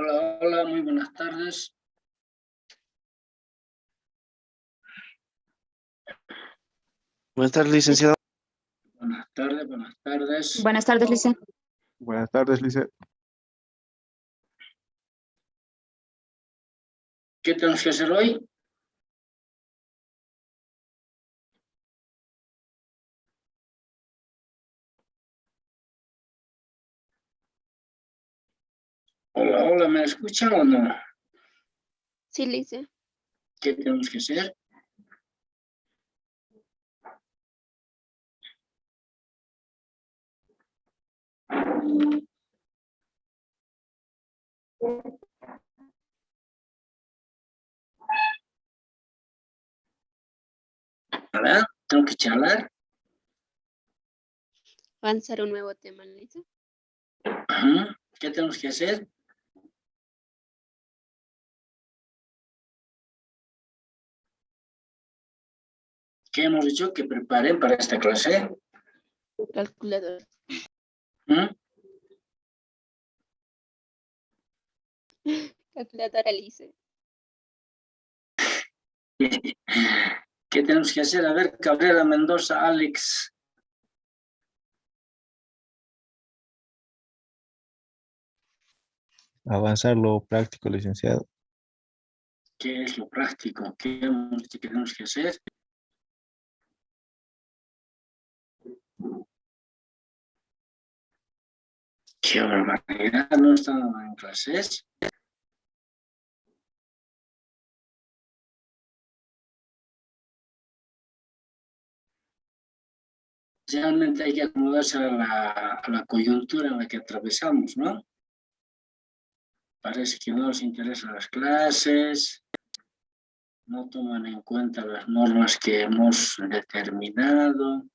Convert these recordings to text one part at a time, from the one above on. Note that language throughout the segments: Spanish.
Hola, hola, muy buenas tardes. Buenas tardes, licenciado. Buenas tardes, buenas tardes. Buenas tardes, Lice. Buenas tardes, Lice. ¿Qué tenemos que hacer hoy? Hola, hola, ¿me escuchan o no? Sí, Lice. ¿Qué tenemos que hacer? ¿Verdad? ¿Tengo que charlar? Avanzar un nuevo tema, Lice. Ajá. ¿Qué tenemos que hacer? ¿Qué hemos dicho que preparen para esta clase? Calculadora. ¿Mm? Calculadora, Lice. ¿Qué tenemos que hacer? A ver, Cabrera, Mendoza, Alex. Avanzar lo práctico, licenciado. ¿Qué es lo práctico? ¿Qué hemos dicho que tenemos que hacer? ¡Qué barbaridad! ¿No están en clases? Realmente hay que acomodarse a la coyuntura en la que atravesamos, ¿no? Parece que no nos interesan las clases, no toman en cuenta las normas que hemos determinado,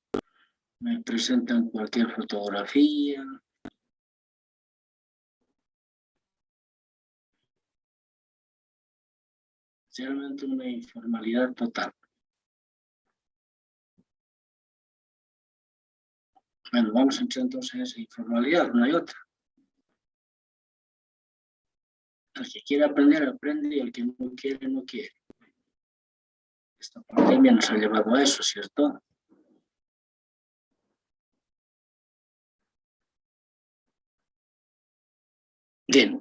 me presentan cualquier fotografía. Realmente una informalidad total. Bueno, vamos a entrar entonces en esa informalidad, no hay otra. El que quiere aprender, aprende, y el que no quiere, no quiere. Esta pandemia nos ha llevado a eso, ¿cierto? Bien.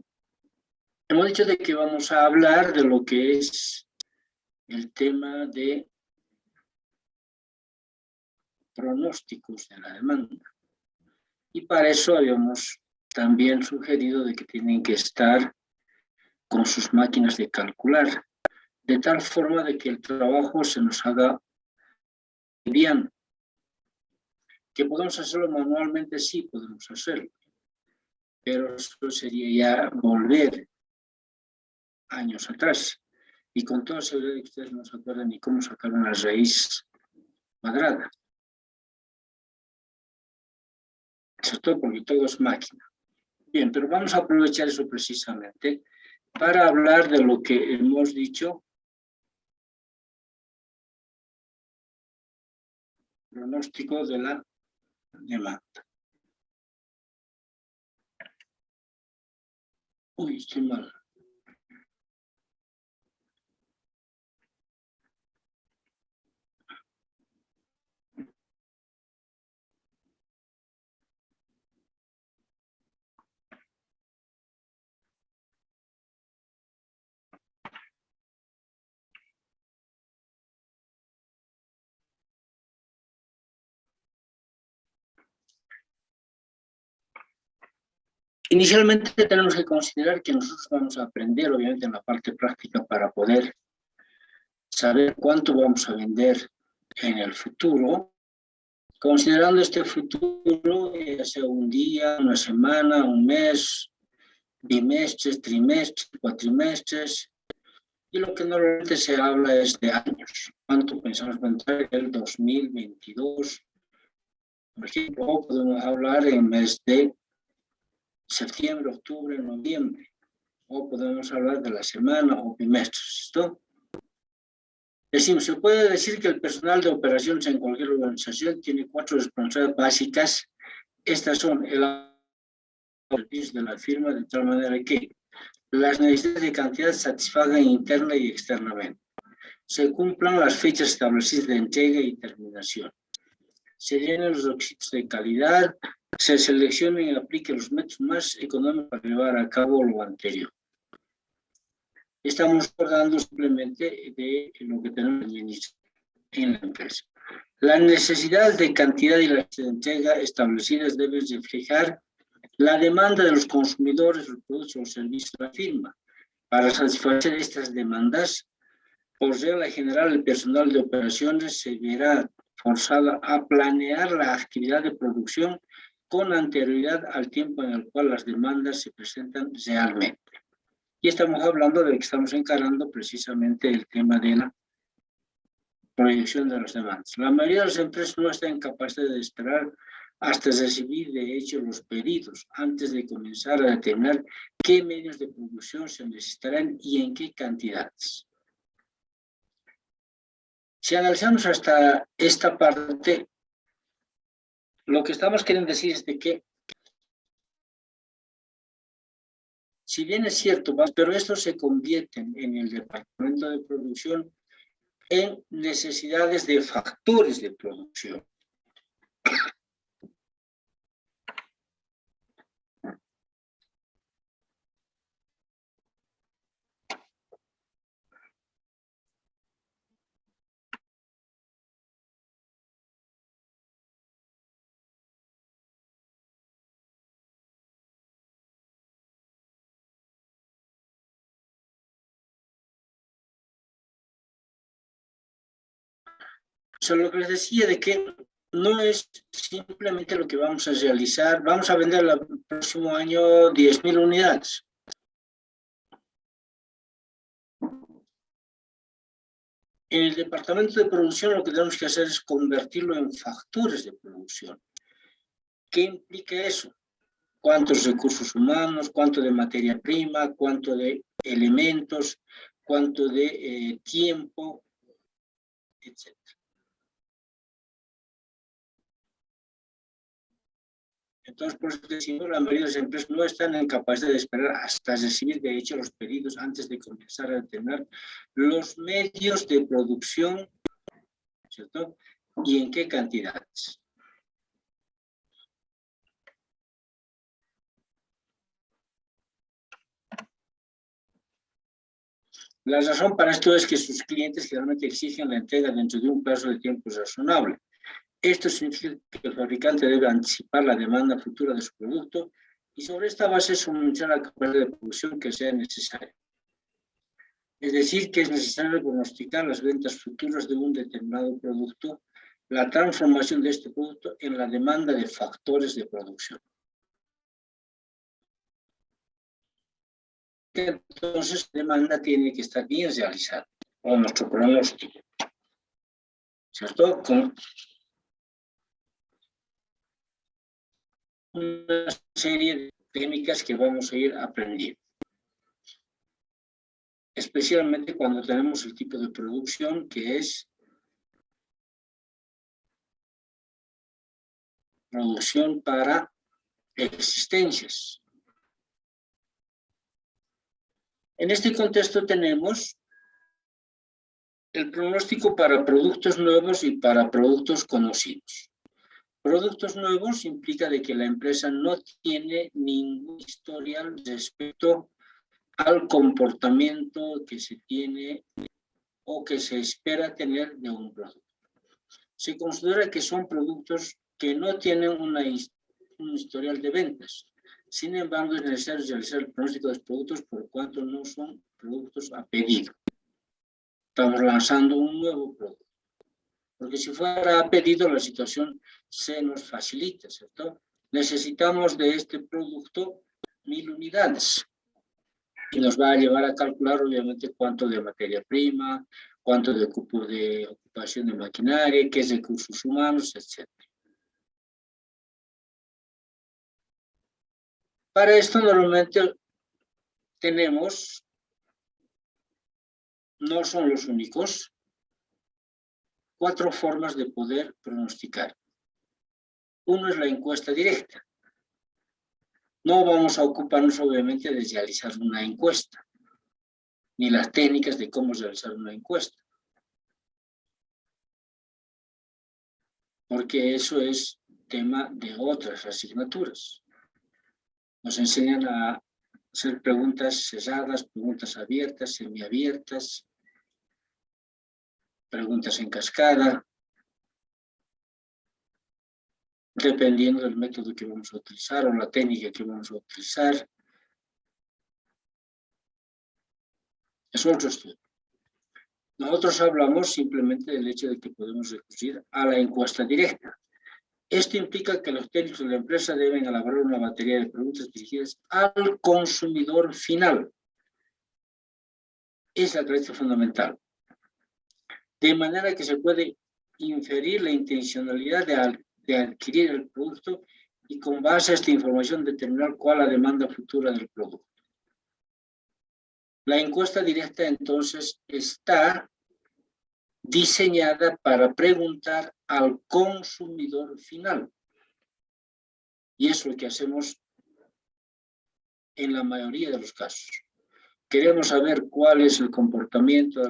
Hemos dicho de que vamos a hablar de lo que es el tema de pronósticos de la demanda. Y para eso habíamos también sugerido de que tienen que estar con sus máquinas de calcular, de tal forma de que el trabajo se nos haga bien. Que podemos hacerlo manualmente, sí podemos hacerlo, pero eso sería ya volver años atrás. Y con toda seguridad que ustedes no se acuerdan ni cómo sacar una raíz cuadrada. ¿Cierto? Porque todo es máquina. Bien, pero vamos a aprovechar eso precisamente para hablar de lo que hemos dicho, pronóstico de la demanda. Uy, estoy mal. Inicialmente tenemos que considerar que nosotros vamos a aprender, obviamente, en la parte práctica para poder saber cuánto vamos a vender en el futuro, considerando este futuro, ya sea un día, una semana, un mes, bimestres, trimestres, cuatrimestres, y lo que normalmente se habla es de años. ¿Cuánto pensamos vender el 2022? Por ejemplo, o podemos hablar en mes de septiembre, octubre, noviembre, o podemos hablar de la semana o bimestres, ¿no? Decimos, se puede decir que el personal de operaciones en cualquier organización tiene 4 responsabilidades básicas. Estas son el servicio de la firma, de tal manera que las necesidades de cantidad se satisfagan interna y externamente, se cumplan las fechas establecidas de entrega y terminación, se llenen los requisitos de calidad, se seleccionen y apliquen los métodos más económicos para llevar a cabo lo anterior. Estamos hablando simplemente de lo que tenemos en la empresa. Las necesidades de cantidad y las de entrega establecidas deben reflejar la demanda de los consumidores, los productos o los servicios de la firma. Para satisfacer estas demandas, por regla general, el personal de operaciones se verá forzado a planear la actividad de producción con anterioridad al tiempo en el cual las demandas se presentan realmente. Y estamos hablando de que estamos encarando precisamente el tema de la proyección de las demandas. La mayoría de las empresas no están capaces de esperar hasta recibir de hecho los pedidos antes de comenzar a determinar qué medios de producción se necesitarán y en qué cantidades. Si analizamos hasta esta parte, lo que estamos queriendo decir es de que, si bien es cierto, pero esto se convierte en el departamento de producción en necesidades de factores de producción. O sea, lo que les decía de que no es simplemente lo que vamos a realizar. Vamos a vender el próximo año 10.000 unidades. En el departamento de producción lo que tenemos que hacer es convertirlo en factores de producción. ¿Qué implica eso? ¿Cuántos recursos humanos? ¿Cuánto de materia prima? ¿Cuánto de elementos? ¿Cuánto de tiempo? Etcétera. Entonces, por eso decimos, la mayoría de las empresas no están en capacidad de esperar hasta recibir, de hecho, los pedidos antes de comenzar a determinar los medios de producción, ¿cierto? Y en qué cantidades. La razón para esto es que sus clientes generalmente exigen la entrega dentro de un plazo de tiempo razonable. Esto significa que el fabricante debe anticipar la demanda futura de su producto y sobre esta base suministrar la capacidad de producción que sea necesaria. Es decir, que es necesario pronosticar las ventas futuras de un determinado producto, la transformación de este producto en la demanda de factores de producción. Entonces, la demanda tiene que estar bien realizada, o nuestro pronóstico, ¿cierto? Con una serie de técnicas que vamos a ir aprendiendo. Especialmente cuando tenemos el tipo de producción que es producción para existencias. En este contexto tenemos el pronóstico para productos nuevos y para productos conocidos. Productos nuevos implica de que la empresa no tiene ningún historial respecto al comportamiento que se tiene o que se espera tener de un producto. Se considera que son productos que no tienen un historial de ventas. Sin embargo, es necesario realizar el pronóstico de los productos por cuanto no son productos a pedido. Estamos lanzando un nuevo producto. Porque si fuera a pedido, la situación se nos facilita, ¿cierto? Necesitamos de este producto 1000 unidades. Y nos va a llevar a calcular, obviamente, cuánto de materia prima, cuánto de cupo de ocupación de maquinaria, qué recursos humanos, etc. Para esto, normalmente tenemos, no son los únicos, 4 formas de poder pronosticar. Uno es la encuesta directa. No vamos a ocuparnos obviamente de realizar una encuesta, ni las técnicas de cómo realizar una encuesta, porque eso es tema de otras asignaturas. Nos enseñan a hacer preguntas cerradas, preguntas abiertas, semiabiertas, preguntas en cascada, dependiendo del método que vamos a utilizar o la técnica que vamos a utilizar. Es otro estudio. Nosotros hablamos simplemente del hecho de que podemos recurrir a la encuesta directa. Esto implica que los técnicos de la empresa deben elaborar una batería de preguntas dirigidas al consumidor final. Es la creencia fundamental. De manera que se puede inferir la intencionalidad de adquirir el producto y con base a esta información determinar cuál es la demanda futura del producto. La encuesta directa entonces está diseñada para preguntar al consumidor final. Y es lo que hacemos en la mayoría de los casos. Queremos saber cuál es el comportamiento de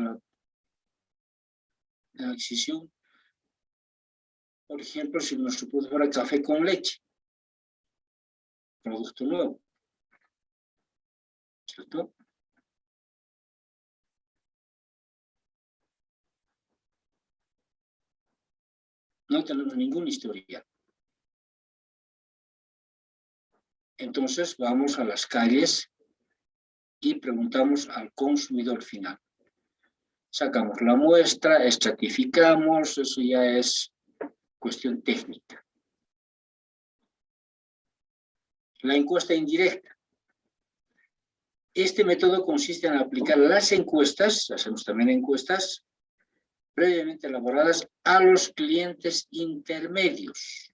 la adquisición. Por ejemplo, si nuestro producto fuera café con leche, producto nuevo, ¿cierto? No tenemos ninguna historia. Entonces vamos a las calles y preguntamos al consumidor final. Sacamos la muestra, estratificamos, eso ya es cuestión técnica. La encuesta indirecta. Este método consiste en aplicar las encuestas, hacemos también encuestas, previamente elaboradas a los clientes intermedios.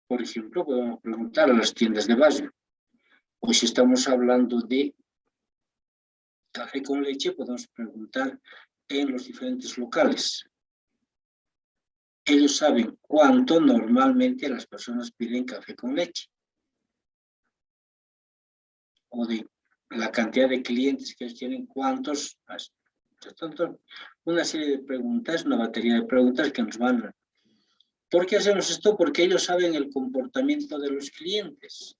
Por ejemplo, podemos preguntar a las tiendas de barrio. O si estamos hablando de café con leche, podemos preguntar en los diferentes locales. Ellos saben cuánto normalmente las personas piden café con leche. O de la cantidad de clientes que ellos tienen, cuántos. Tanto, una serie de preguntas, una batería de preguntas que nos van a... ¿Por qué hacemos esto? Porque ellos saben el comportamiento de los clientes.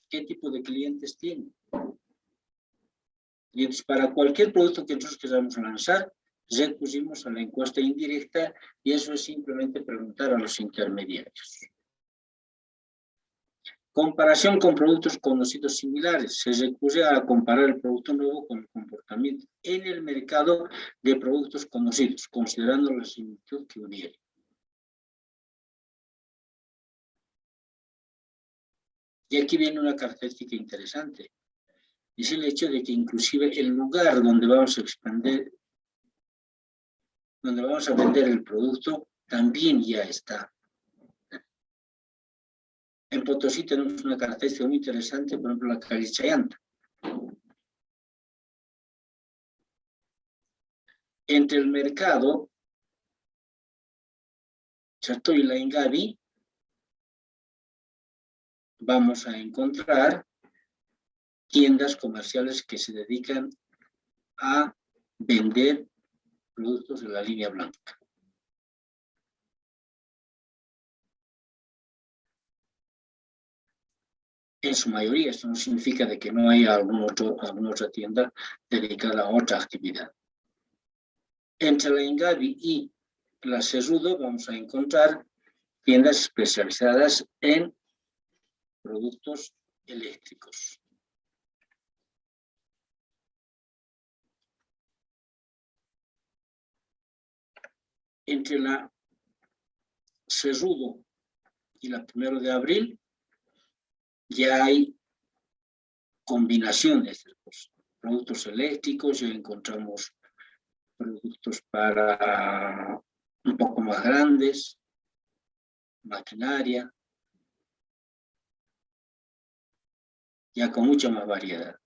¿Qué tipo de clientes tienen? Y entonces, para cualquier producto que nosotros queramos lanzar, recurrimos a la encuesta indirecta y eso es simplemente preguntar a los intermediarios. Comparación con productos conocidos similares. Se recurre a comparar el producto nuevo con el comportamiento en el mercado de productos conocidos, considerando la similitud que hubiera. Y aquí viene una característica interesante. Es el hecho de que inclusive el lugar donde vamos a expandir, donde vamos a vender el producto, también ya está. En Potosí tenemos una característica muy interesante, por ejemplo, la calle Chayanta. Entre el mercado, ¿cierto? Y la Ingavi, vamos a encontrar tiendas comerciales que se dedican a vender productos de la línea blanca. En su mayoría, esto no significa de que no haya alguna otra tienda dedicada a otra actividad. Entre la Ingavi y la Cerrudo vamos a encontrar tiendas especializadas en productos eléctricos. Entre la Cerrudo y la 1 de abril ya hay combinaciones de los productos eléctricos, ya encontramos productos para un poco más grandes, maquinaria, ya con mucha más variedad.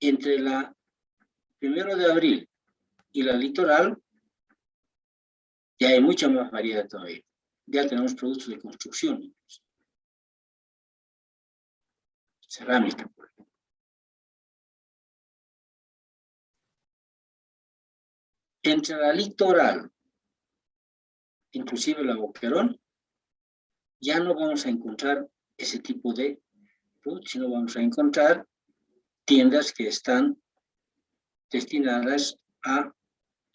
entre la 1 de abril y la litoral, ya hay mucha más variedad todavía. Ya tenemos productos de construcción, cerámica, por ejemplo. Entre la litoral, inclusive la Boquerón, ya no vamos a encontrar ese tipo de productos, sino vamos a encontrar tiendas que están destinadas a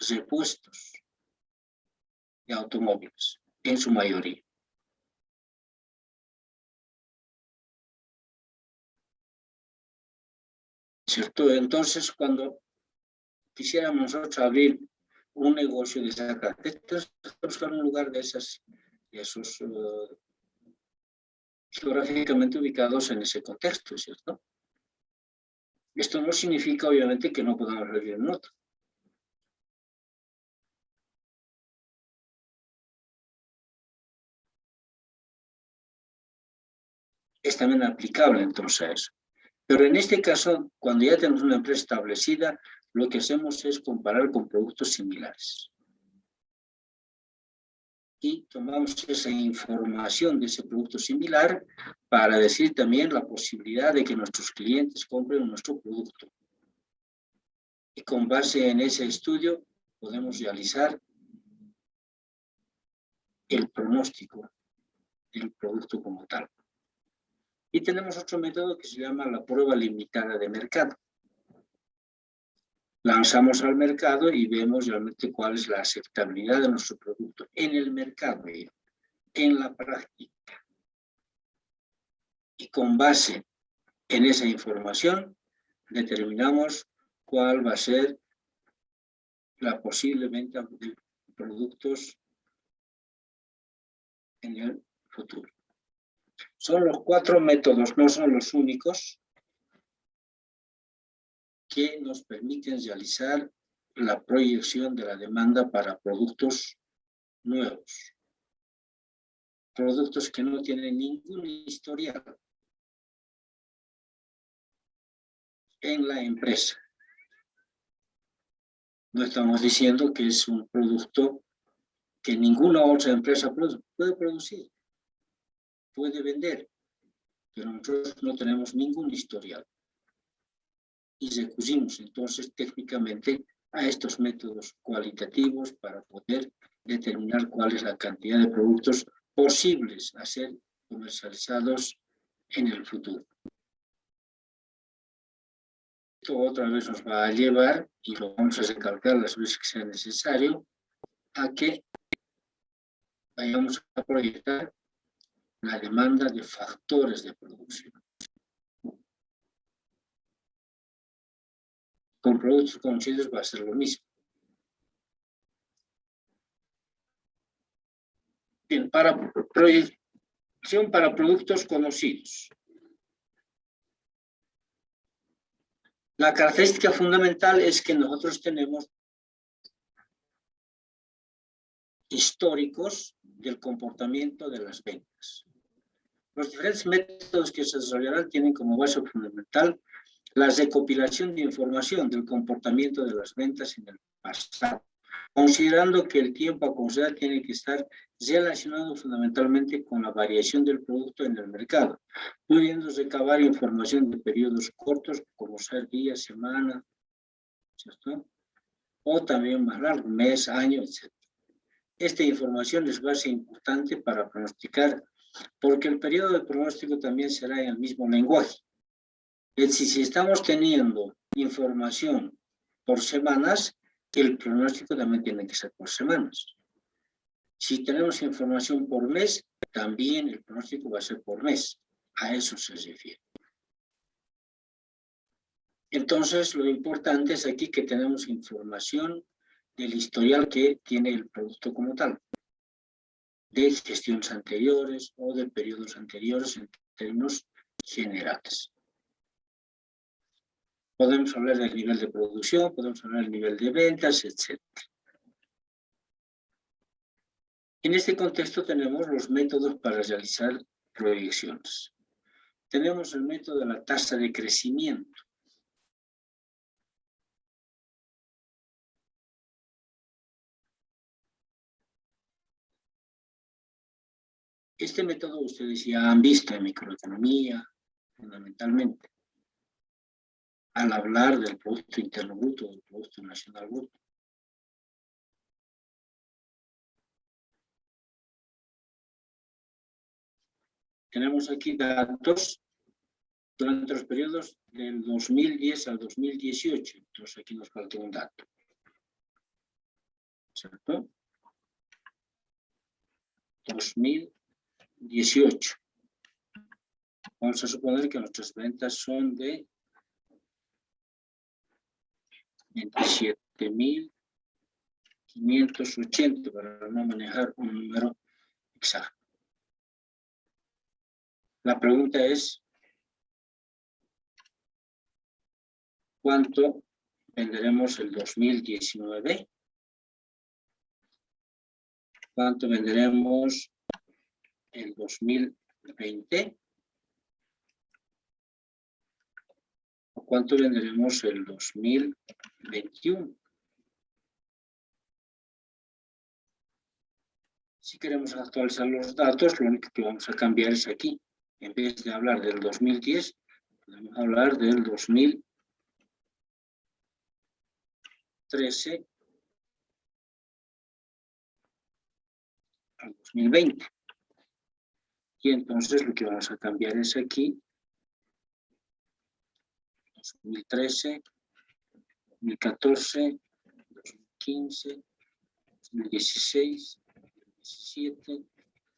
repuestos de automóviles, en su mayoría. ¿Cierto? Entonces, cuando quisiéramos nosotros abrir un negocio de esa característica, buscar un lugar de esos geográficamente ubicados en ese contexto, ¿cierto? Esto no significa, obviamente, que no podamos abrir en otro. Es también aplicable entonces a eso. Pero en este caso, cuando ya tenemos una empresa establecida, lo que hacemos es comparar con productos similares. Y tomamos esa información de ese producto similar para decir también la posibilidad de que nuestros clientes compren nuestro producto. Y con base en ese estudio podemos realizar el pronóstico del producto como tal. Y tenemos otro método que se llama la prueba limitada de mercado. Lanzamos al mercado y vemos realmente cuál es la aceptabilidad de nuestro producto en el mercado, en la práctica. Y con base en esa información determinamos cuál va a ser la posible venta de productos en el futuro. Son los 4 métodos, no son los únicos, que nos permiten realizar la proyección de la demanda para productos nuevos. Productos que no tienen ningún historial en la empresa. No estamos diciendo que es un producto que ninguna otra empresa puede producir, puede vender, pero nosotros no tenemos ningún historial. Y recurrimos entonces técnicamente a estos métodos cualitativos para poder determinar cuál es la cantidad de productos posibles a ser comercializados en el futuro. Esto otra vez nos va a llevar, y lo vamos a recalcar las veces que sea necesario, a que vayamos a proyectar la demanda de factores de producción. Con productos conocidos va a ser lo mismo. Bien, para proyección para productos conocidos. La característica fundamental es que nosotros tenemos históricos del comportamiento de las ventas. Los diferentes métodos que se desarrollarán tienen como base fundamental la recopilación de información del comportamiento de las ventas en el pasado, considerando que el tiempo a considerar tiene que estar relacionado fundamentalmente con la variación del producto en el mercado, pudiendo recabar información de periodos cortos, como ser días, semana, ¿cierto? O también más largo, mes, año, etc. Esta información es base importante para pronosticar, porque el periodo de pronóstico también será en el mismo lenguaje. Es decir, si estamos teniendo información por semanas, el pronóstico también tiene que ser por semanas. Si tenemos información por mes, también el pronóstico va a ser por mes. A eso se refiere. Entonces, lo importante es aquí que tenemos información del historial que tiene el producto como tal, de gestiones anteriores o de periodos anteriores en términos generales. Podemos hablar del nivel de producción, podemos hablar del nivel de ventas, etc. En este contexto tenemos los métodos para realizar proyecciones. Tenemos el método de la tasa de crecimiento. Este método ustedes ya han visto en microeconomía, fundamentalmente, al hablar del Producto Interno Bruto, del Producto Nacional Bruto. Tenemos aquí datos durante los periodos del 2010 al 2018. Entonces aquí nos falta un dato. ¿Cierto? 2018. Vamos a suponer que nuestras ventas son de 27.580 para no manejar un número exacto. La pregunta es, ¿cuánto venderemos el 2019? ¿Cuánto venderemos el 2020? ¿O cuánto venderemos el 2021? Si queremos actualizar los datos, lo único que vamos a cambiar es aquí. En vez de hablar del 2010, podemos hablar del 2013 al 2020. Y entonces lo que vamos a cambiar es aquí 2013, 2014, 2015, 2016, 2017,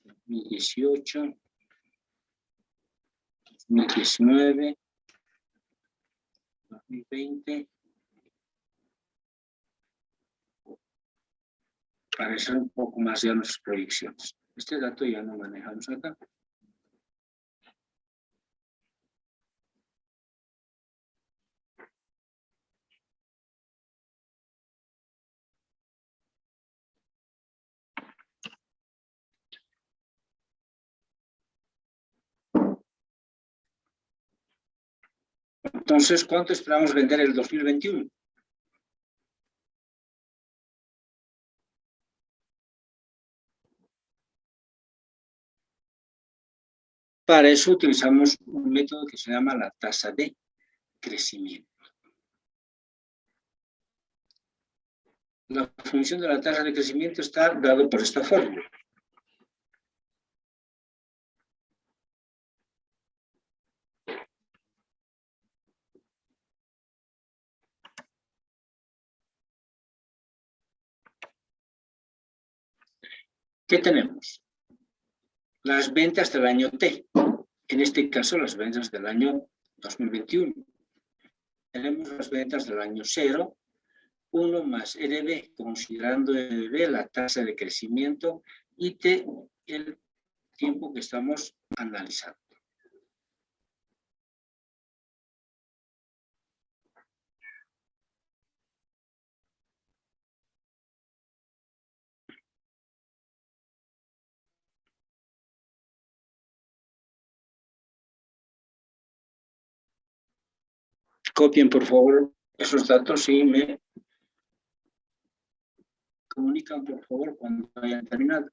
2018, 2019, 2020, para hacer un poco más ya nuestras proyecciones. Este dato ya lo manejamos acá. Entonces, ¿cuánto esperamos vender el 2021? Para eso utilizamos un método que se llama la tasa de crecimiento. La función de la tasa de crecimiento está dado por esta fórmula. ¿Qué tenemos? Las ventas del año T. En este caso, las ventas del año 2021. Tenemos las ventas del año 0, 1 más EDB, considerando EDB la tasa de crecimiento y T el tiempo que estamos analizando. Copien, por favor, esos datos y me comunican, por favor, cuando hayan terminado.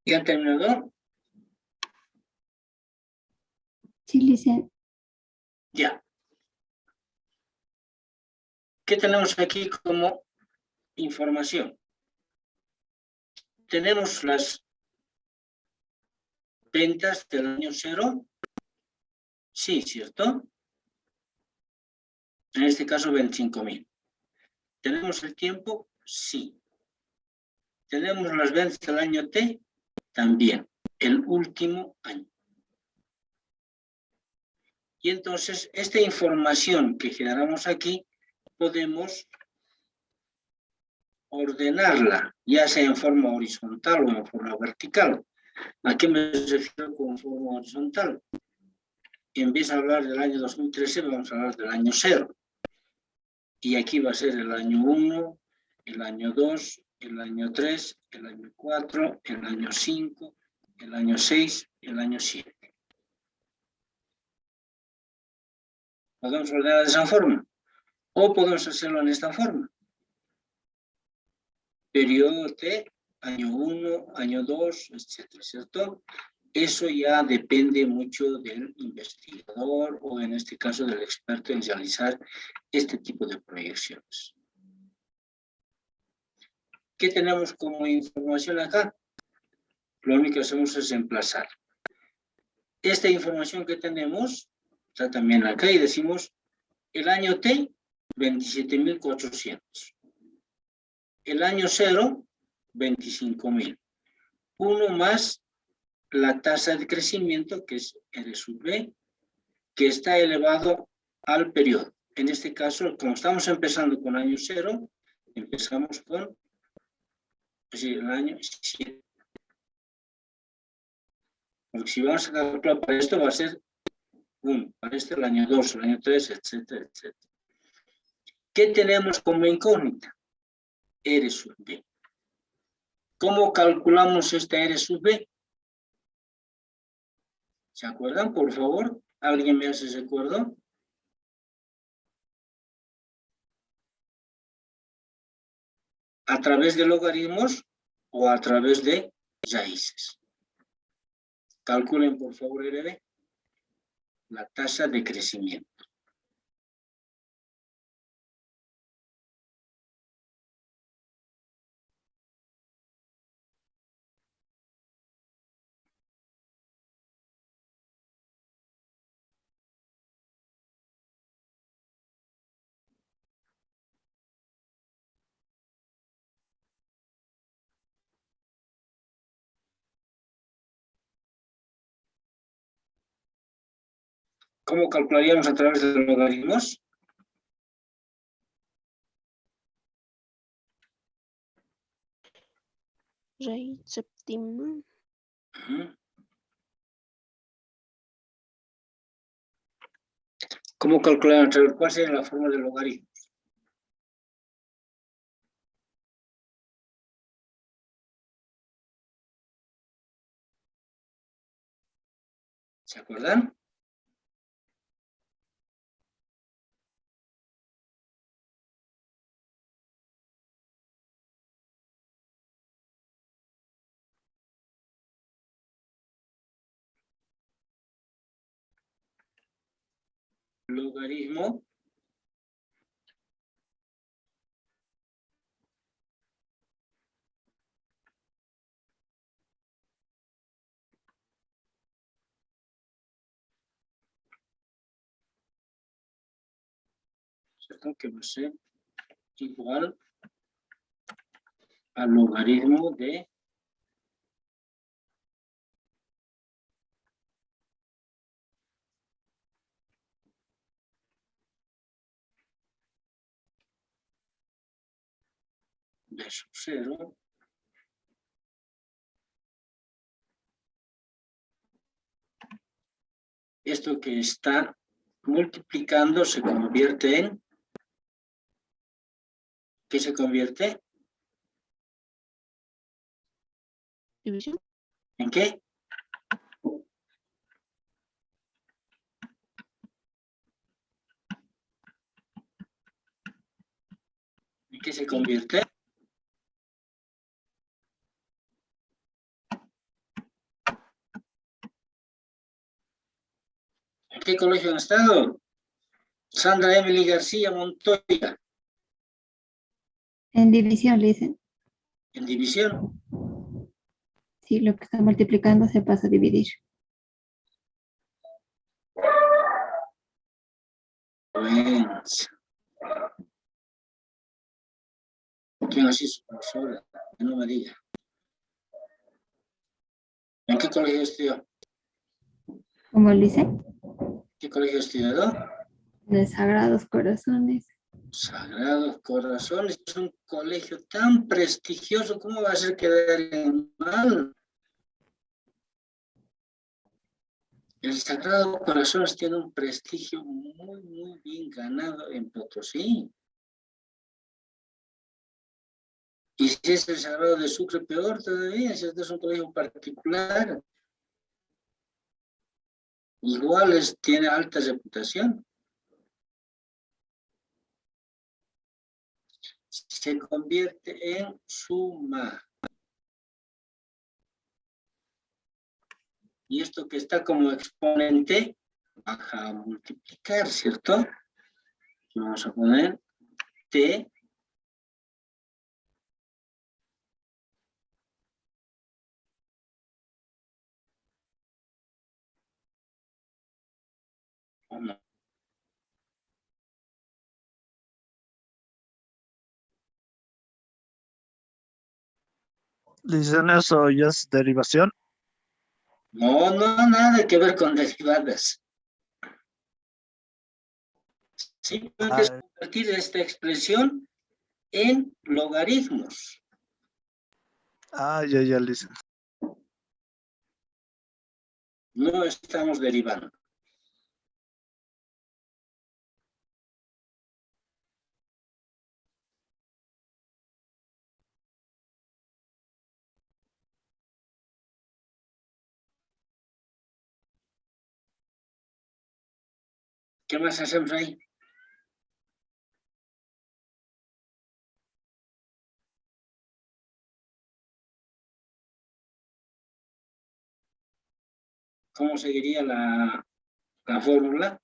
¿Ya han terminado? Sí, licenciado. Ya. ¿Qué tenemos aquí como información? Tenemos las ventas del año 0. Sí, ¿cierto? En este caso 25.000. ¿Tenemos el tiempo? Sí. ¿Tenemos las ventas del año T? También. El último año. Y entonces, esta información que generamos aquí, podemos ordenarla, ya sea en forma horizontal o en forma vertical. ¿A qué me refiero con forma horizontal? En vez de hablar del año 2013, vamos a hablar del año 0. Y aquí va a ser el año 1, el año 2, el año 3, el año 4, el año 5, el año 6, el año 7. Podemos ordenar de esa forma. O podemos hacerlo en esta forma. Periodo T, año 1, año 2, etcétera, ¿cierto? Eso ya depende mucho del investigador o en este caso del experto en realizar este tipo de proyecciones. ¿Qué tenemos como información acá? Lo único que hacemos es emplazar. Esta información que tenemos está también acá y decimos el año T, 27.400. El año 0, 25.000. 1 más la tasa de crecimiento, que es R sub B, que está elevado al periodo. En este caso, como estamos empezando con año 0, empezamos con el año 7. Porque si vamos a calcular para esto, va a ser 1, para este el año 2, el año 3, etcétera, etcétera. ¿Qué tenemos como incógnita? R sub B. ¿Cómo calculamos esta R sub B? ¿Se acuerdan, por favor? ¿Alguien me hace ese acuerdo? ¿A través de logaritmos o a través de raíces? Calculen, por favor, RB. La tasa de crecimiento. ¿Cómo calcularíamos a través de logaritmos? Raíz séptima. ¿Cómo calcularíamos a través? ¿Cuál sería la forma del logaritmo? ¿Se acuerdan? Logaritmo ¿cierto? Que va a ser igual al logaritmo de B sub 0 esto que está multiplicando se convierte en ¿qué se convierte? División. ¿En qué? ¿En qué se convierte? qué colegio han estado? Sandra Emily García Montoya. En división, le dicen. En división. Sí, lo que está multiplicando se pasa a dividir. Bueno. ¿Quién así su profesora? Que no me diga. ¿En qué colegio estudió? ¿Cómo le dicen? ¿Qué colegio estudió? De Sagrados Corazones. Sagrados Corazones, es un colegio tan prestigioso, ¿cómo va a ser quedar mal? El Sagrado Corazones tiene un prestigio muy bien ganado en Potosí. Y si es el Sagrado de Sucre, peor todavía, si este es un colegio particular. Igual tiene alta reputación. Se convierte en suma. Y esto que está como exponente, baja a multiplicar, ¿cierto? Vamos a poner T o no. Dicen eso, ya es derivación. No, nada que ver con derivadas. Simplemente es convertir esta expresión en logaritmos. Ya, dicen. No estamos derivando. ¿Qué más hacemos ahí? ¿Cómo seguiría la fórmula?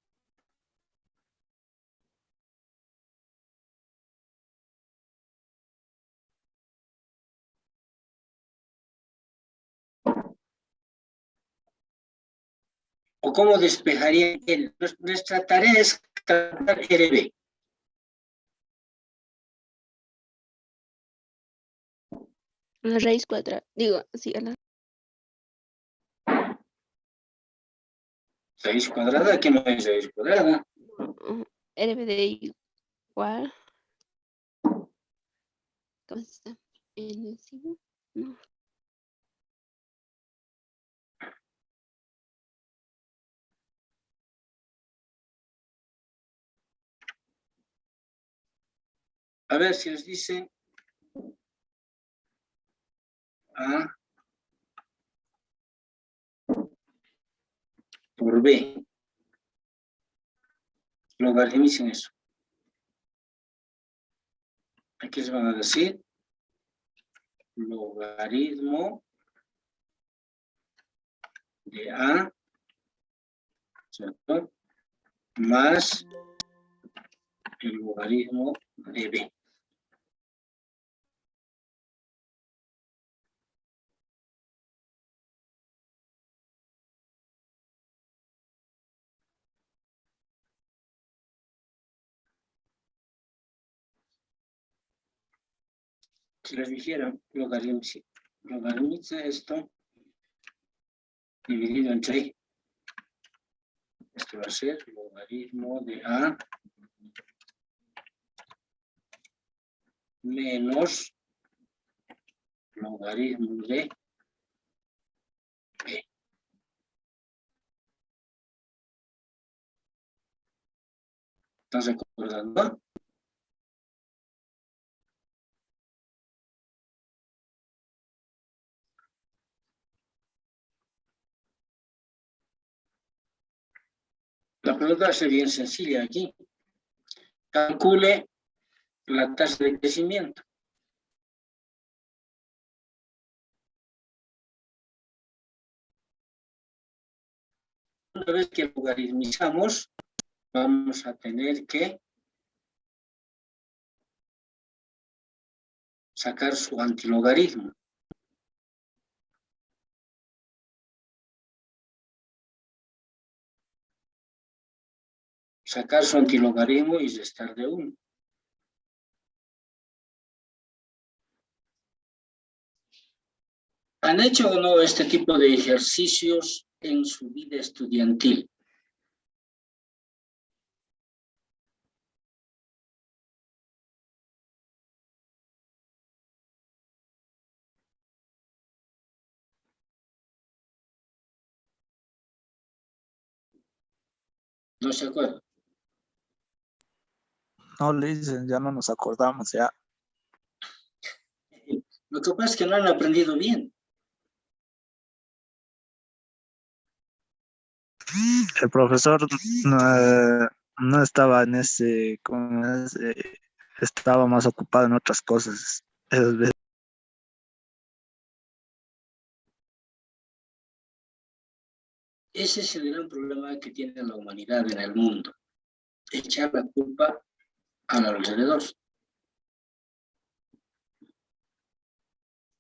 ¿O cómo despejaría él? Nuestra tarea es calcular RB. La raíz cuadrada. Digo, sí, a la 6 cuadrada, aquí no hay 6 cuadrada. RBD igual. ¿Cómo está? ¿En el signo? No. A ver si les dice A por B. Logaritmicen eso. Aquí les van a decir logaritmo de A, ¿cierto? Más el logaritmo de B. Si les dijera logaritmice esto dividido entre, esto va a ser logaritmo de A menos logaritmo de B. ¿Están recordando? La pregunta va a ser bien sencilla aquí. Calcule la tasa de crecimiento. una vez que logaritmizamos, vamos a tener que sacar su antilogaritmo. Sacar su antilogaritmo y restar de 1. ¿Han hecho o no este tipo de ejercicios en su vida estudiantil? ¿No se acuerdan? No le dicen, ya no nos acordamos ya. Lo que pasa es que no han aprendido bien. El profesor no estaba en ese, estaba más ocupado en otras cosas. Esas veces. Ese es el gran problema que tiene la humanidad en el mundo. Echar la culpa al alrededor.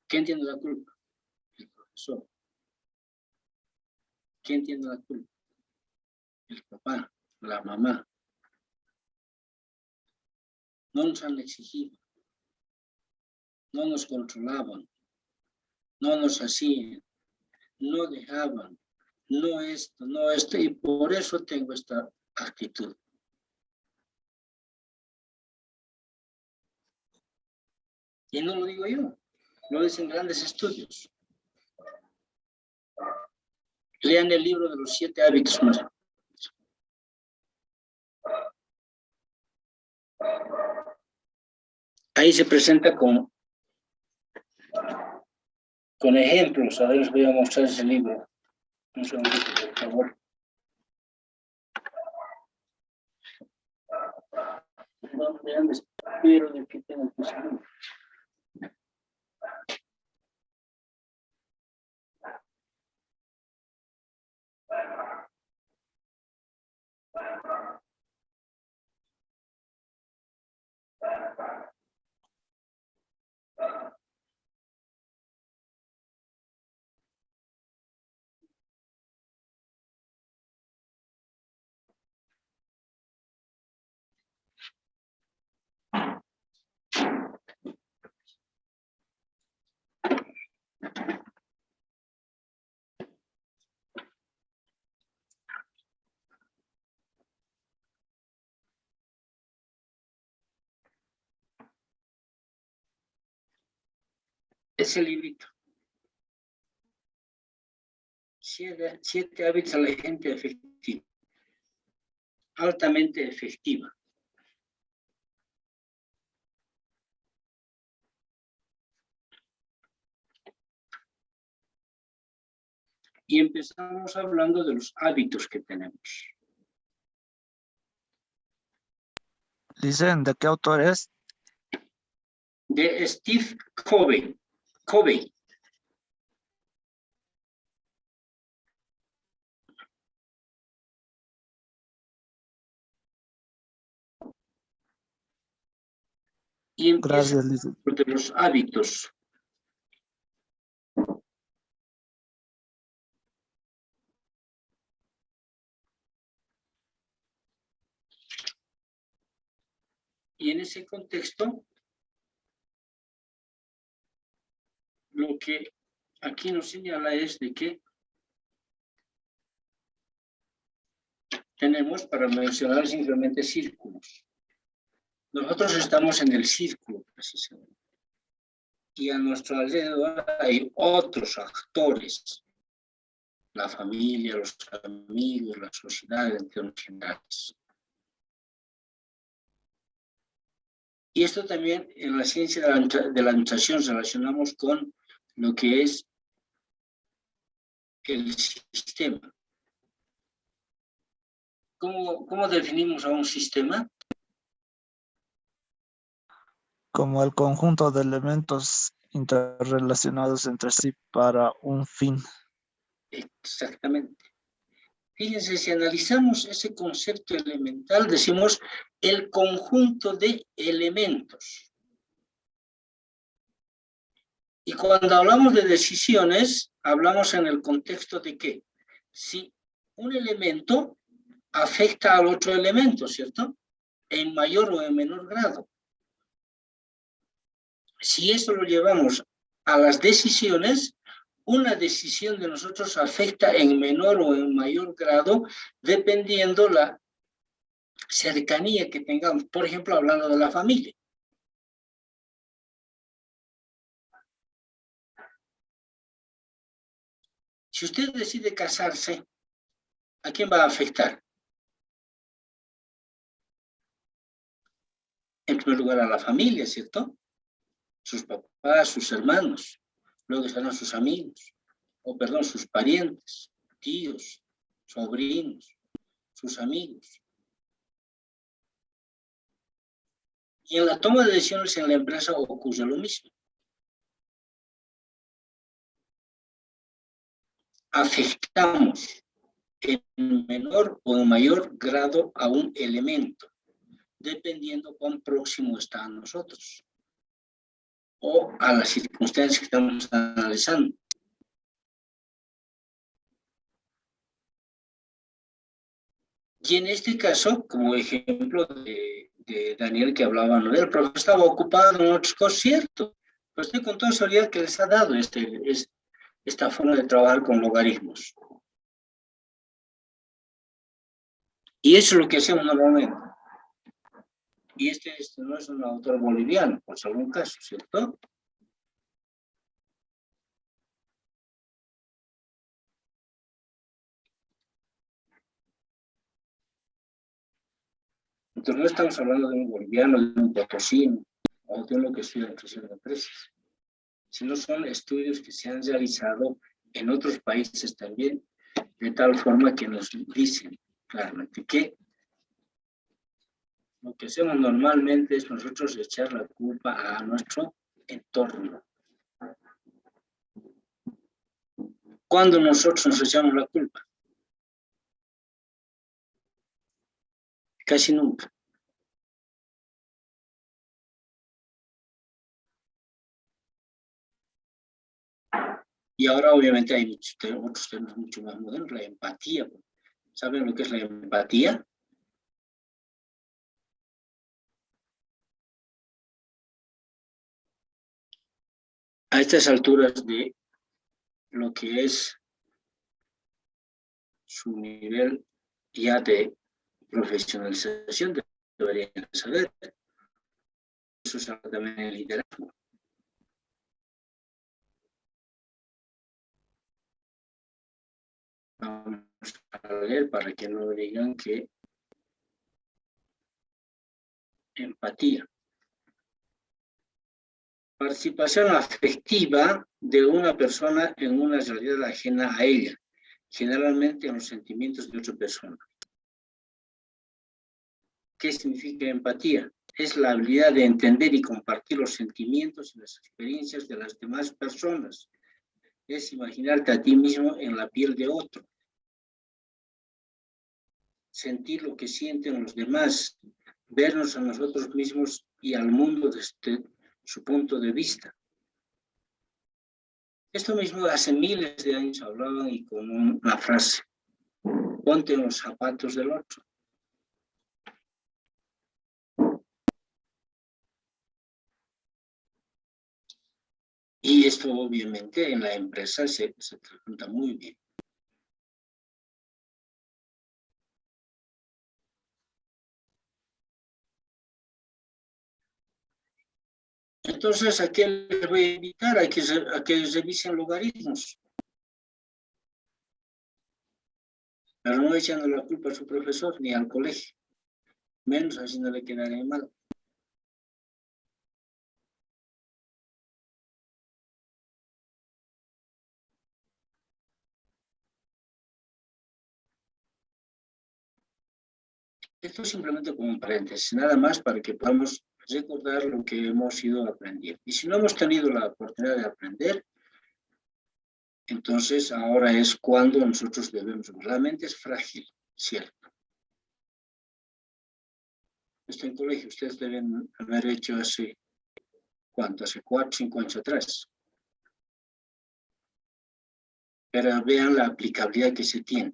¿Quién tiene la culpa? El profesor. ¿Quién tiene la culpa? El papá, la mamá. No nos han exigido. No nos controlaban. No nos hacían. No dejaban. No esto, no esto. Y por eso tengo esta actitud. Y no lo digo yo. Lo dicen grandes estudios. Lean el libro de los 7 hábitos más. Ahí se presenta con ejemplos. A ver, les voy a mostrar ese libro. Un segundito, por favor. No, vean, espero de que tengo que salir. Ese librito. 7 hábitos a la gente efectiva. Altamente efectiva. Y empezamos hablando de los hábitos que tenemos. Dicen, ¿de qué autor es? De Steve Covey. Covey. Y empieza Gracias, dice. de los hábitos. Y en ese contexto, lo que aquí nos señala es de que tenemos, para mencionar simplemente, círculos. Nosotros estamos en el círculo, precisamente. Y a nuestro alrededor hay otros actores. La familia, los amigos, la sociedad, entre otros generales. Y esto también en la ciencia de la administración relacionamos con lo que es el sistema. ¿Cómo definimos a un sistema? Como el conjunto de elementos interrelacionados entre sí para un fin. Exactamente. Fíjense, si analizamos ese concepto elemental, decimos el conjunto de elementos. Y cuando hablamos de decisiones, hablamos en el contexto de que si un elemento afecta al otro elemento, ¿cierto? En mayor o en menor grado. Si eso lo llevamos a las decisiones, una decisión de nosotros afecta en menor o en mayor grado dependiendo la cercanía que tengamos. Por ejemplo, hablando de la familia. Si usted decide casarse, ¿a quién va a afectar? En primer lugar a la familia, ¿cierto? Sus papás, sus hermanos, luego estarán sus amigos, sus parientes, tíos, sobrinos, sus amigos. Y en la toma de decisiones en la empresa ocurre lo mismo. Afectamos en menor o en mayor grado a un elemento, dependiendo cuán próximo está a nosotros o a las circunstancias que estamos analizando. Y en este caso, como ejemplo de Daniel que hablaba, ¿no? El profesor estaba ocupado en otras cosas, cierto, pero estoy con toda seguridad que les ha dado esta forma de trabajar con logaritmos. Y eso es lo que hacemos normalmente. Y este no es un autor boliviano, por algún caso, ¿cierto? Entonces no estamos hablando de un boliviano, de un potosino, o de uno que estudia en creación de empresas, sino son estudios que se han realizado en otros países también, de tal forma que nos dicen claramente que lo que hacemos normalmente es nosotros echar la culpa a nuestro entorno. ¿Cuándo nosotros nos echamos la culpa? Casi nunca. Y ahora obviamente hay otros temas mucho más modernos, la empatía. ¿Saben lo que es la empatía? A estas alturas de lo que es su nivel ya de profesionalización, deberían saber. Eso es algo también en el liderazgo. Vamos a leer para que no digan que empatía. Participación afectiva de una persona en una realidad ajena a ella, generalmente en los sentimientos de otra persona. ¿Qué significa empatía? Es la habilidad de entender y compartir los sentimientos y las experiencias de las demás personas. Es imaginarte a ti mismo en la piel de otro. Sentir lo que sienten los demás, vernos a nosotros mismos y al mundo desde su punto de vista. Esto mismo hace miles de años hablaban y con una frase: ponte en los zapatos del otro. Y esto obviamente en la empresa se trata muy bien. Entonces, ¿a qué les voy a invitar? A que revisen logaritmos. Pero no echando la culpa a su profesor ni al colegio. Menos haciéndole quedar mal. Esto es simplemente como un paréntesis, nada más para que podamos recordar lo que hemos ido aprendiendo. Y si no hemos tenido la oportunidad de aprender, Entonces, ahora es cuando nosotros debemos, la mente es frágil, ¿cierto? Esto en colegio ustedes deben haber hecho hace, ¿cuánto? Hace 4, 5 años atrás. Pero vean la aplicabilidad que se tiene.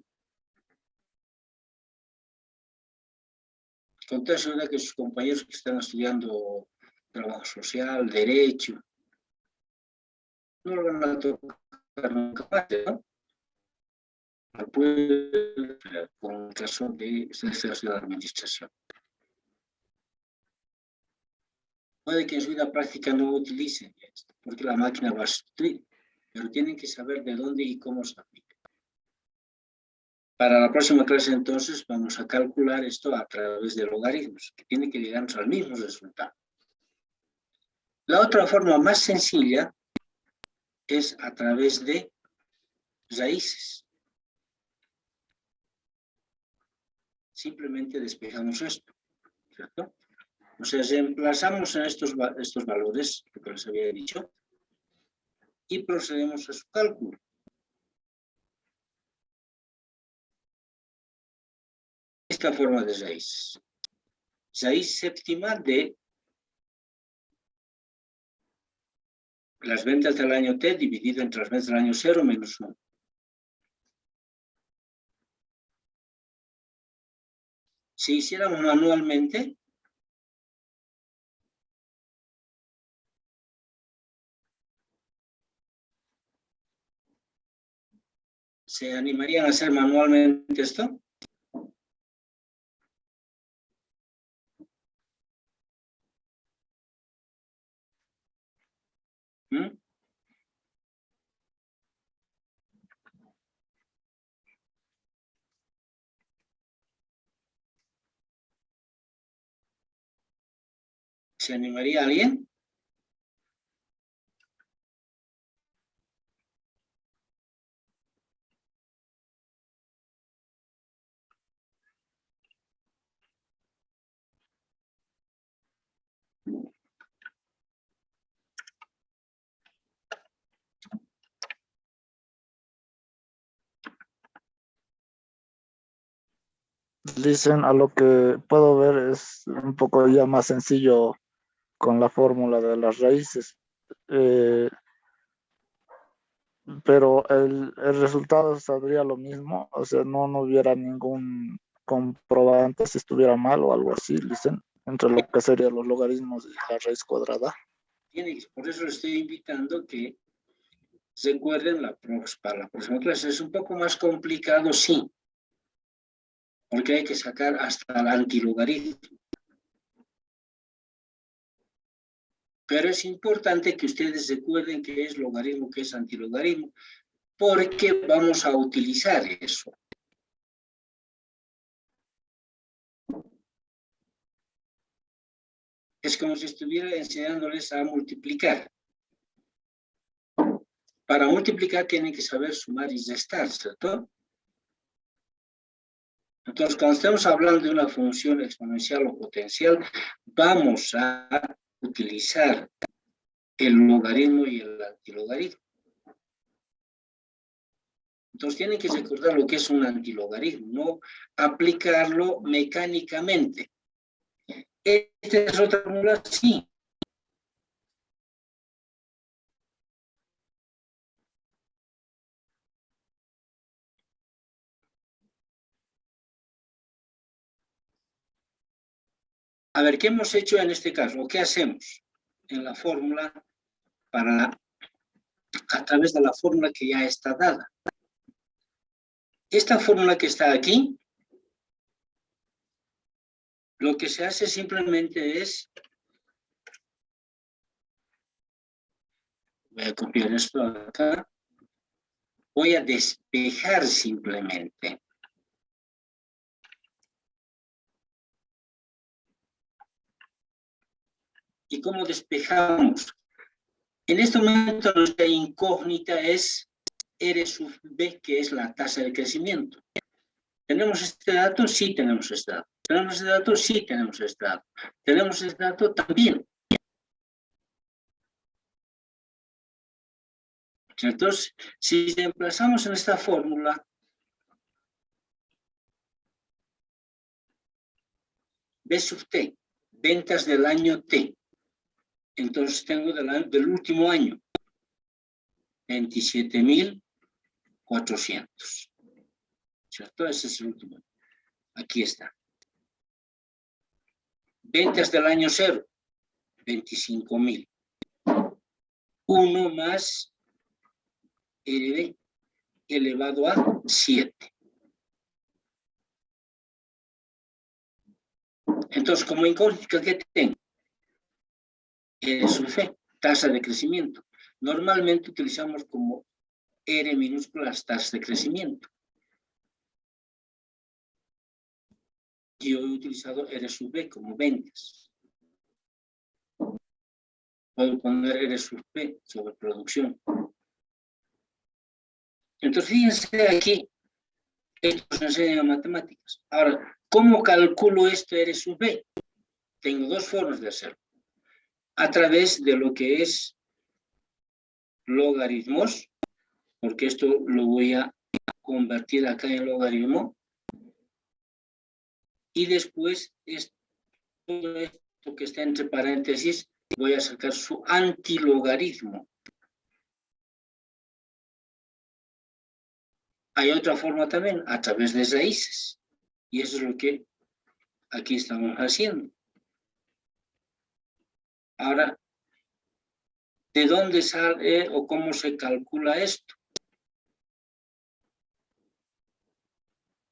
Con tal seguridad que sus compañeros que están estudiando trabajo social, derecho, no lo van a tocar nunca más, ¿no? Con el caso de la administración. Puede que en su vida práctica no utilicen esto, porque la máquina va a sustituir, pero tienen que saber de dónde y cómo se aplica. Para la próxima clase, entonces, vamos a calcular esto a través de logaritmos, que tiene que llegarnos al mismo resultado. La otra forma más sencilla es a través de raíces. Simplemente despejamos esto, ¿cierto? O sea, reemplazamos en estos valores, lo que les había dicho, y procedemos a su cálculo. Esta forma de raíz. Raíz séptima de las ventas del año T dividido entre las ventas del año 0 menos 1. Si hiciéramos manualmente, ¿se animarían a hacer manualmente esto? ¿Mm? ¿Se animaría alguien? Dicen, a lo que puedo ver es un poco ya más sencillo con la fórmula de las raíces. Pero el resultado saldría lo mismo, o sea, no hubiera ningún comprobante si estuviera mal o algo así, dicen, entre lo que serían los logaritmos y la raíz cuadrada. Por eso les estoy invitando que recuerden para la próxima clase. Es un poco más complicado, sí, porque hay que sacar hasta el antilogaritmo. Pero es importante que ustedes recuerden qué es logaritmo, qué es antilogaritmo, porque vamos a utilizar eso. Es como si estuviera enseñándoles a multiplicar. Para multiplicar tienen que saber sumar y restar, ¿cierto? Entonces, cuando estamos hablando de una función exponencial o potencial, vamos a utilizar el logaritmo y el antilogaritmo. Entonces, tienen que recordar lo que es un antilogaritmo, no aplicarlo mecánicamente. Esta es otra fórmula, sí. A ver, ¿qué hemos hecho en este caso? ¿O qué hacemos en la fórmula a través de la fórmula que ya está dada? Esta fórmula que está aquí, lo que se hace simplemente es, voy a copiar esto acá, voy a despejar simplemente. ¿Y cómo despejamos? En este momento nuestra incógnita es R sub B, que es la tasa de crecimiento. ¿Tenemos este dato? Sí tenemos este dato. ¿Tenemos este dato? Sí tenemos este dato. ¿Tenemos este dato? También. Entonces, si reemplazamos en esta fórmula, B sub T, ventas del año T. Entonces tengo del último año, 27.400. ¿Cierto? Ese es el último. Aquí está. Ventas del año 0, 25.000. 1 más RD elevado a 7. Entonces, como incógnita, ¿qué tengo? R sub F, tasa de crecimiento. Normalmente utilizamos como R minúscula las tasas de crecimiento. Yo he utilizado R sub B como ventas. Puedo poner R sub P sobre producción. Entonces, fíjense aquí, esto nos enseña matemáticas. Ahora, ¿cómo calculo este R sub B? Tengo dos formas de hacerlo. A través de lo que es logaritmos, porque esto lo voy a convertir acá en logaritmo. Y después, todo esto que está entre paréntesis, voy a sacar su antilogaritmo. Hay otra forma también, a través de raíces. Y eso es lo que aquí estamos haciendo. Ahora, ¿de dónde sale o cómo se calcula esto?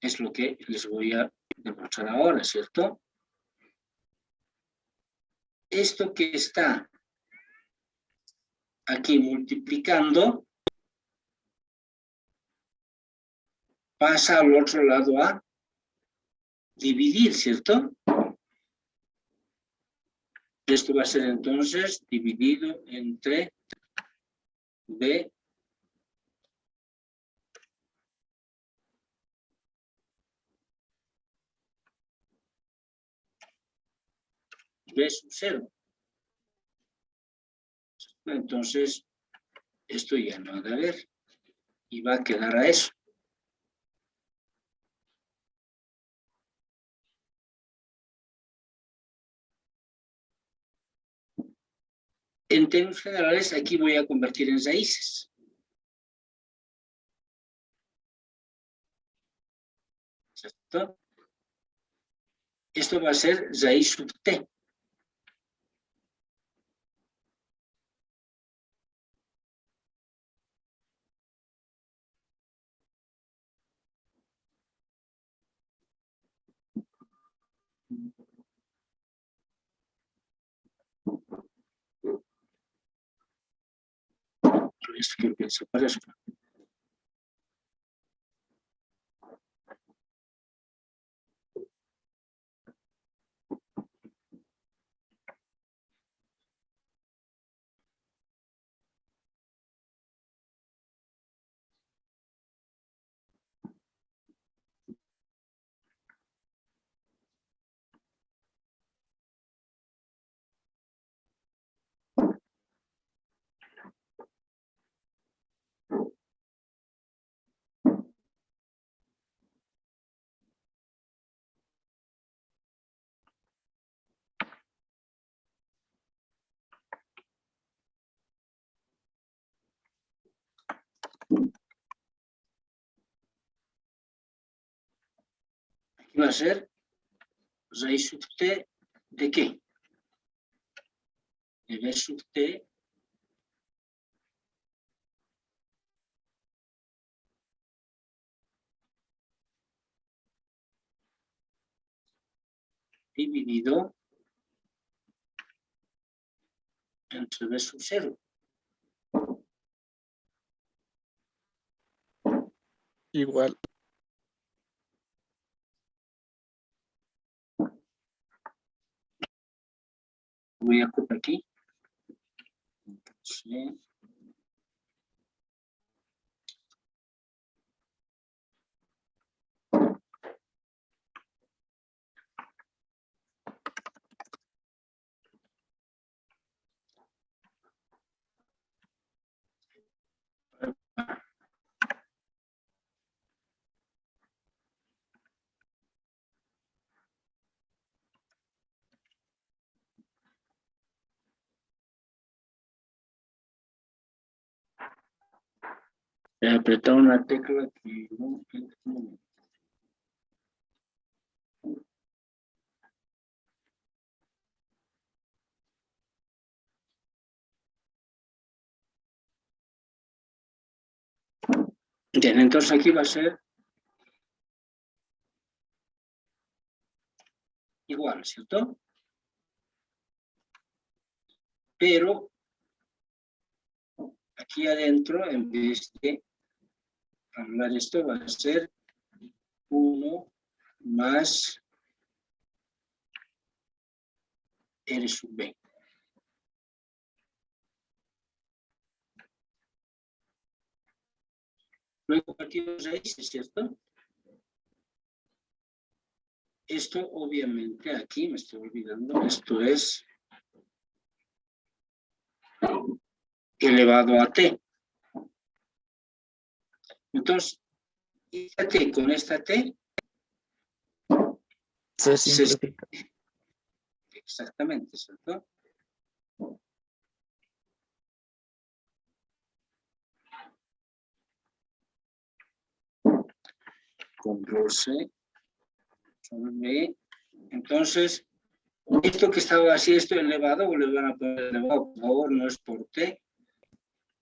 Es lo que les voy a demostrar ahora, ¿cierto? Esto que está aquí multiplicando pasa al otro lado a dividir, ¿cierto? Esto va a ser entonces dividido entre B sub 0. Entonces, esto ya no ha de haber. Y va a quedar a eso. En términos generales, aquí voy a convertir en raíces. ¿Cierto? Esto va a ser raíz sub T. Esto que pienso para eso. Aquí va a ser raíz sub T de qué? De B sub T dividido entre B sub 0. Igual. Voy a copiar aquí. Sí. He apretado una tecla que no. Bien, entonces aquí va a ser igual, ¿cierto? Pero aquí adentro, en vez de hablar esto, va a ser 1 más R sub B. Luego partidos de raíces, ¿cierto? Esto obviamente aquí me estoy olvidando, esto es elevado a t. Entonces, esta t con esta t Se simplifica. exactamente, ¿cierto? Control C, Control V. Entonces, esto que estaba así, esto elevado, o le van a poner elevado, por favor, no es por t.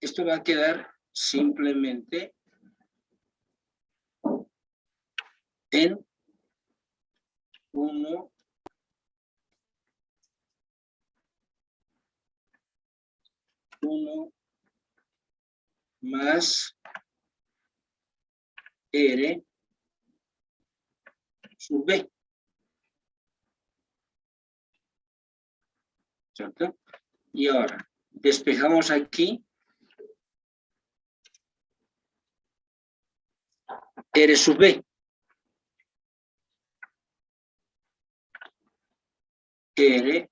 Esto va a quedar simplemente en 1 más R sub B. ¿Cierto? Y ahora, despejamos aquí R sub B. R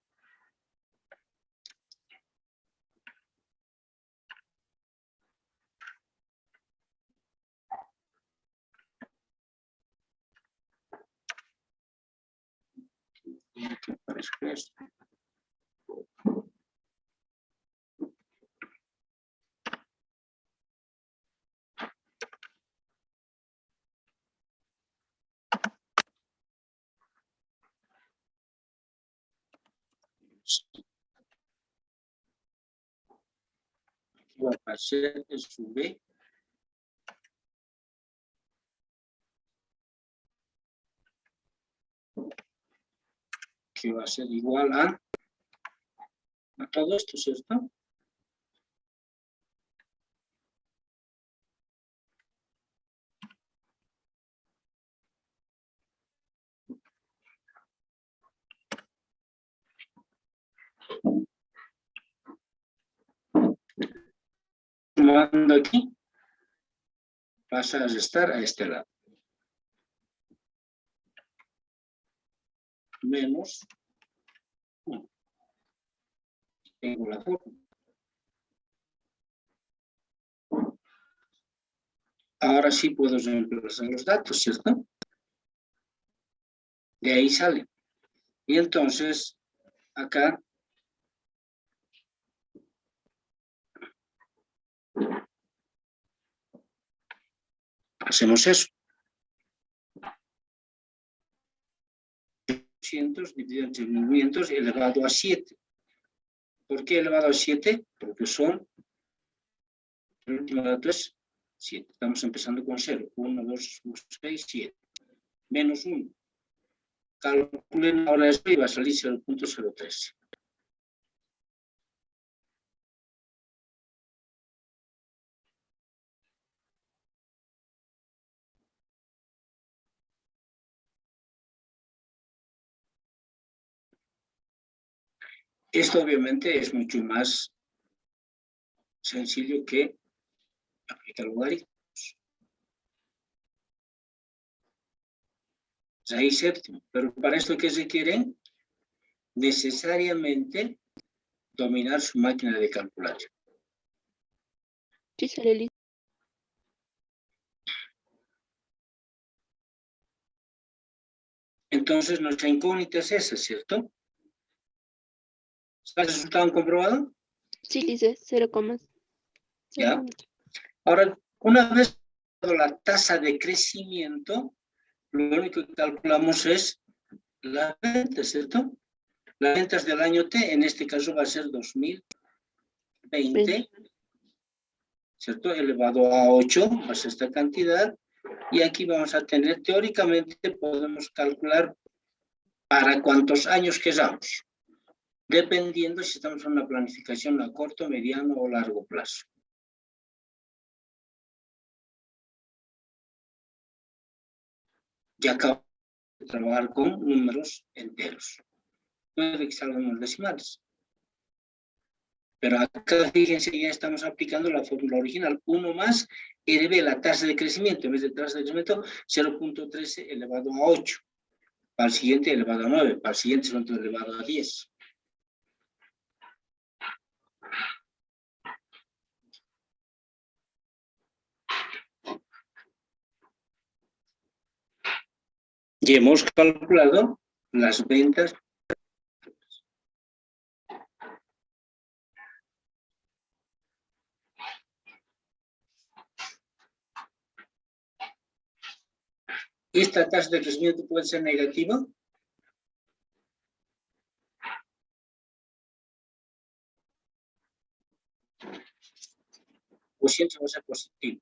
que parezca esto. Aquí va a pasar el sub B. Que va a ser igual a todo esto, ¿cierto? Sumando aquí, pasa a restar a este lado. Menos 1. Tengo la forma. Ahora sí puedo reemplazar los datos, ¿cierto? De ahí sale. Y entonces, acá, hacemos eso. 200 dividido entre movimientos elevado a 7. ¿Por qué elevado a 7? Porque son, el último dato es 7. Estamos empezando con 0. 1, 2, 6, 7. Menos 1. Calculen ahora esto y va a salir 0.03. Esto obviamente es mucho más sencillo que aplicar logaritmos. Raíz séptima. Pero para esto, ¿qué requieren? Necesariamente dominar su máquina de calcular. Sí, sale listo. Entonces, nuestra incógnita es esa, ¿cierto? ¿Está el resultado comprobado? Sí, dice 0,0. Ya. Ahora Una vez la tasa de crecimiento, lo único que calculamos es la venta, ¿cierto? Las ventas del año T, en este caso va a ser 2020, ¿cierto? Elevado a 8, va a ser esta cantidad. Y aquí vamos a tener, teóricamente, podemos calcular para cuántos años queramos, dependiendo si estamos en una planificación a corto, mediano o largo plazo. Ya acabo de trabajar con números enteros. Puede que salgan los decimales. Pero acá, fíjense, ya estamos aplicando la fórmula original. 1 más RB, la tasa de crecimiento. En vez de tasa de crecimiento, 0.13 elevado a 8. Para el siguiente, elevado a 9. Para el siguiente, elevado a 10. Y hemos calculado las ventas. ¿Esta tasa de crecimiento puede ser negativa? ¿O siempre va a ser positivo?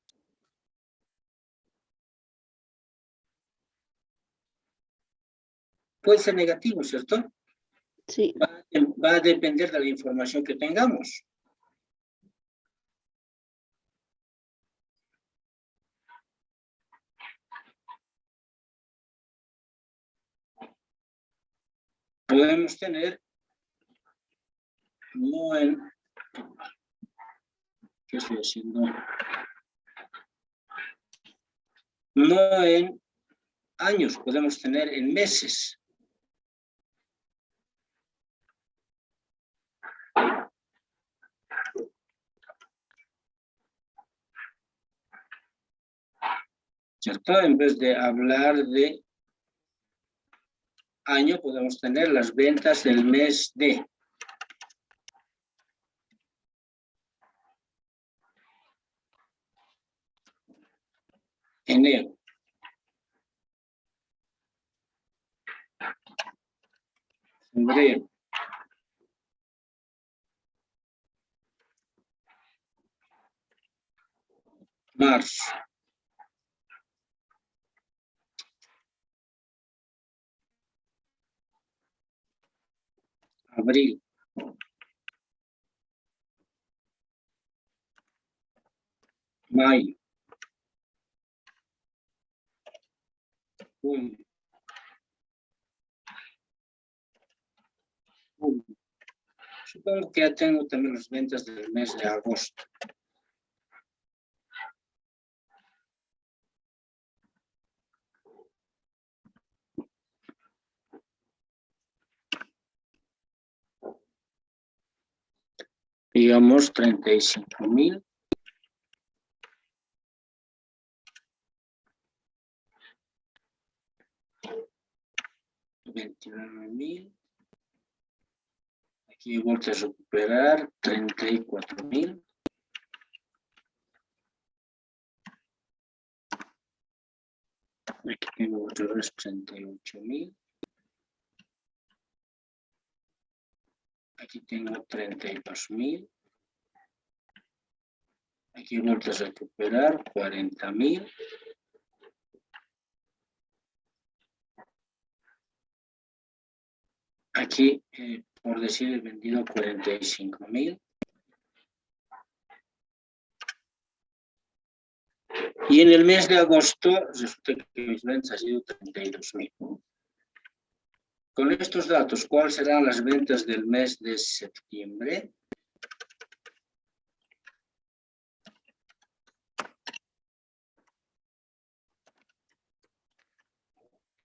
Puede ser negativo, ¿cierto? Sí. Va a depender de la información que tengamos. Podemos tener, no en, ¿qué estoy haciendo? No en años, podemos tener en meses. ¿Cierto? En vez de hablar de año, podemos tener las ventas del mes de. Enero. Febrero. Marzo. Abril. Mayo. Junio. Julio. Supongo que ya tengo también las ventas del mes de agosto. Digamos 35,000. 29,000. Aquí he vuelto a recuperar 34,000. Aquí tengo otra vez 38,000. Aquí tengo 32,000. Aquí he vuelto a recuperar 40,000. Aquí, por decir, he vendido 45,000. Y en el mes de agosto, resulta que mis ventas han sido 32,000. Con estos datos, ¿cuáles serán las ventas del mes de septiembre?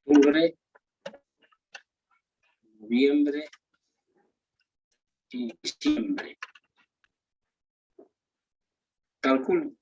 Octubre, noviembre y diciembre. Calculo.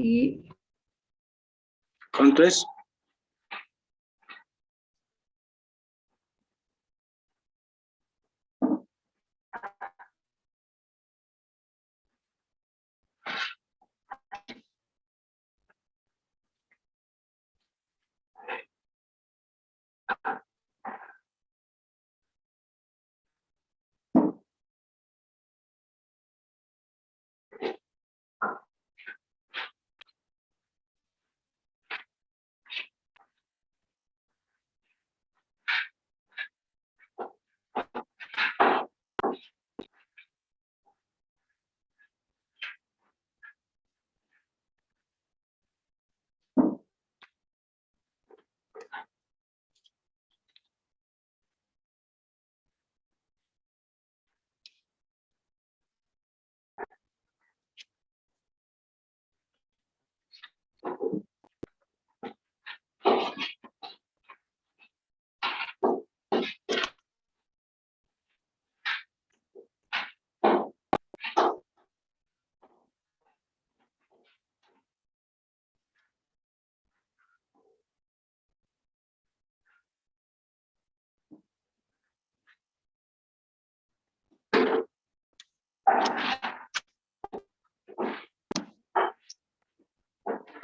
Y ¿Cuánto es?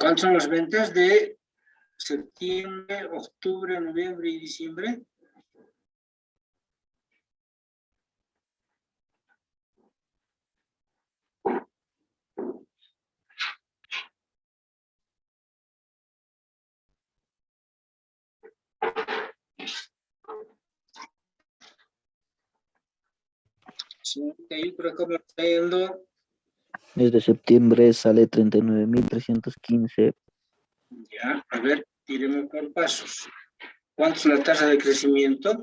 ¿Cuántas son las ventas de septiembre, octubre, noviembre y diciembre? Sí, ahí por acá me está yendo. Desde septiembre sale 39.315. Ya, a ver, tiremos por pasos. ¿Cuánto es la tasa de crecimiento?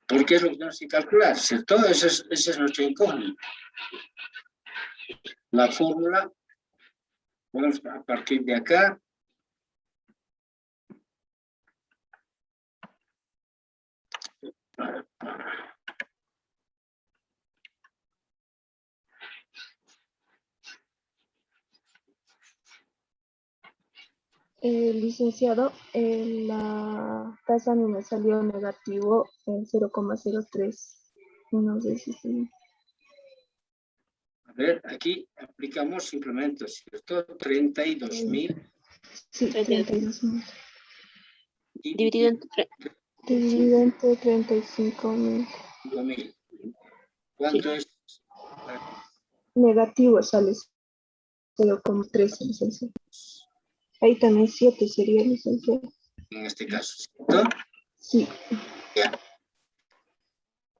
Porque es lo que tenemos que calcular, ¿cierto? Esa es nuestra incógnita. La fórmula, vamos a partir de acá. Licenciado, la tasa no me salió negativo en 0,03. No sé si sí. A ver, aquí aplicamos simplemente, ¿cierto? 32.000 Sí, 32.000. dividido Dividido entre 35.000. 5.000. ¿Cuánto es? Negativo sale 0,13, licenciado. Ahí también 7 sería, licenciado. En este caso, ¿cierto? Sí, Ya.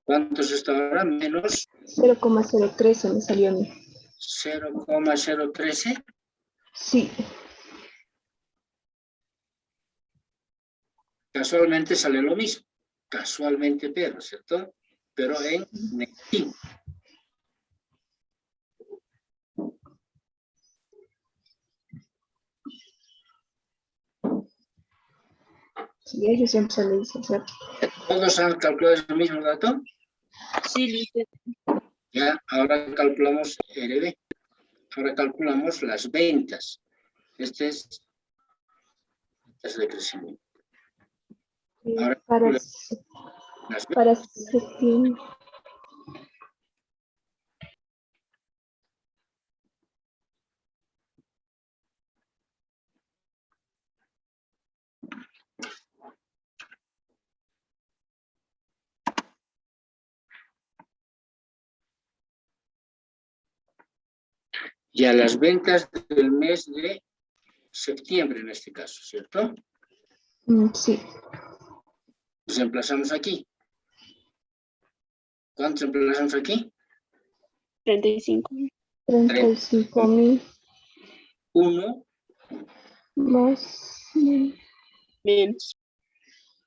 ¿Cuánto es esto ahora? Menos 0,013 me salió a mí. 0,013. Sí, Casualmente sale lo mismo. Casualmente, pero, ¿cierto? Pero en negativo. sí, ellos siempre salen, licenciado. ¿Todos han calculado el mismo dato? Sí, licenciado. Ya, ahora calculamos RD. Ahora calculamos las ventas. Este es tasa de crecimiento. Ahora Para, las para septiembre. ya las ventas del mes de septiembre en este caso, ¿cierto? Sí, Pues emplazamos aquí. ¿Cuántos emplazamos aquí? 35. 35.000 1. más menos.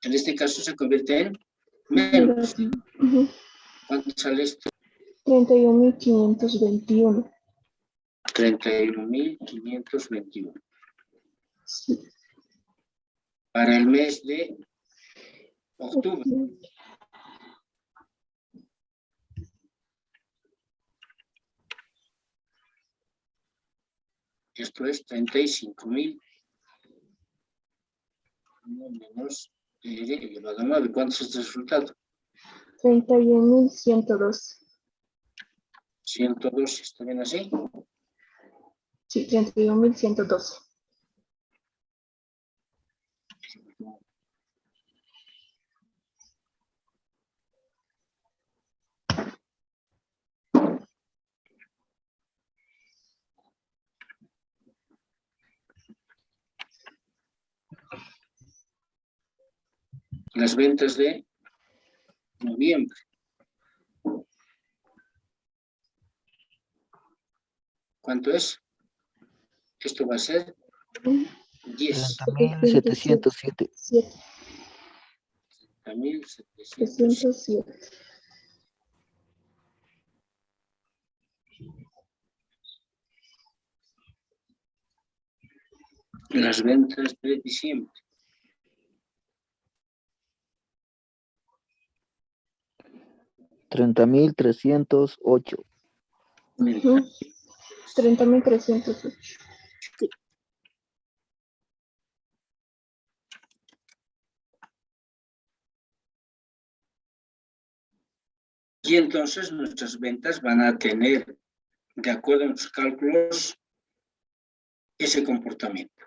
En este caso se convierte en Menos. Negativo. Ujú. ¿Cuánto sale esto? 31.521. 31.521. Sí. Para el mes de octubre. Esto es 35.000 menos elevado a 9. ¿Cuánto es este resultado? 31.102. 102, ¿está bien así? Sí, 31.112. Las ventas de noviembre. ¿Cuánto es? Esto va a ser 10. 30.707. 30.707. 707. Las ventas de diciembre. $30.308. 30.308. Y entonces nuestras ventas van a tener, de acuerdo a los cálculos, ese comportamiento.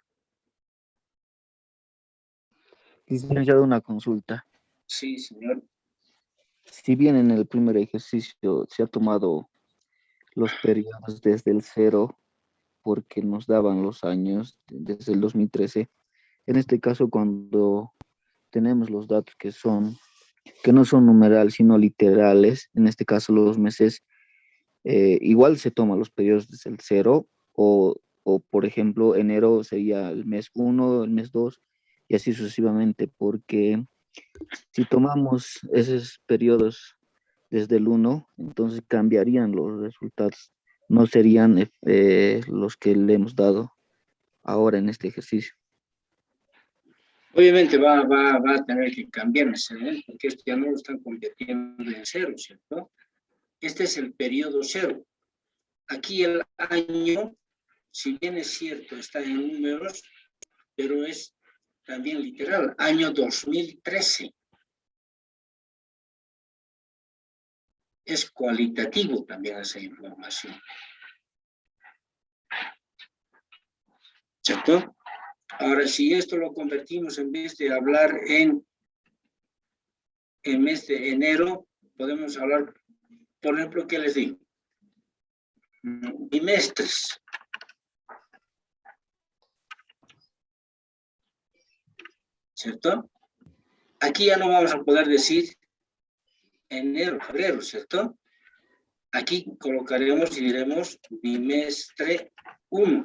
Licenciado, una consulta. Sí, señor. Si bien en el primer ejercicio se ha tomado los periodos desde el 0, porque nos daban los años desde el 2013, en este caso cuando tenemos los datos que no son numerales, sino literales, en este caso los meses, igual se toman los periodos desde el 0, o por ejemplo, enero sería el mes 1, el mes 2, y así sucesivamente, porque si tomamos esos periodos desde el 1, entonces cambiarían los resultados, no serían los que le hemos dado ahora en este ejercicio. Obviamente va a tener que cambiarse, ¿eh? Porque esto ya no lo están convirtiendo en 0, ¿cierto? Este es el periodo 0. Aquí el año, si bien es cierto, está en números, pero es también literal, año 2013. Es cualitativo también esa información. ¿Cierto? Ahora, si esto lo convertimos en vez de hablar en mes de enero, podemos hablar, por ejemplo, ¿qué les digo? Bimestres. ¿Cierto? Aquí ya no vamos a poder decir enero, febrero, ¿cierto? Aquí colocaremos y diremos bimestre 1.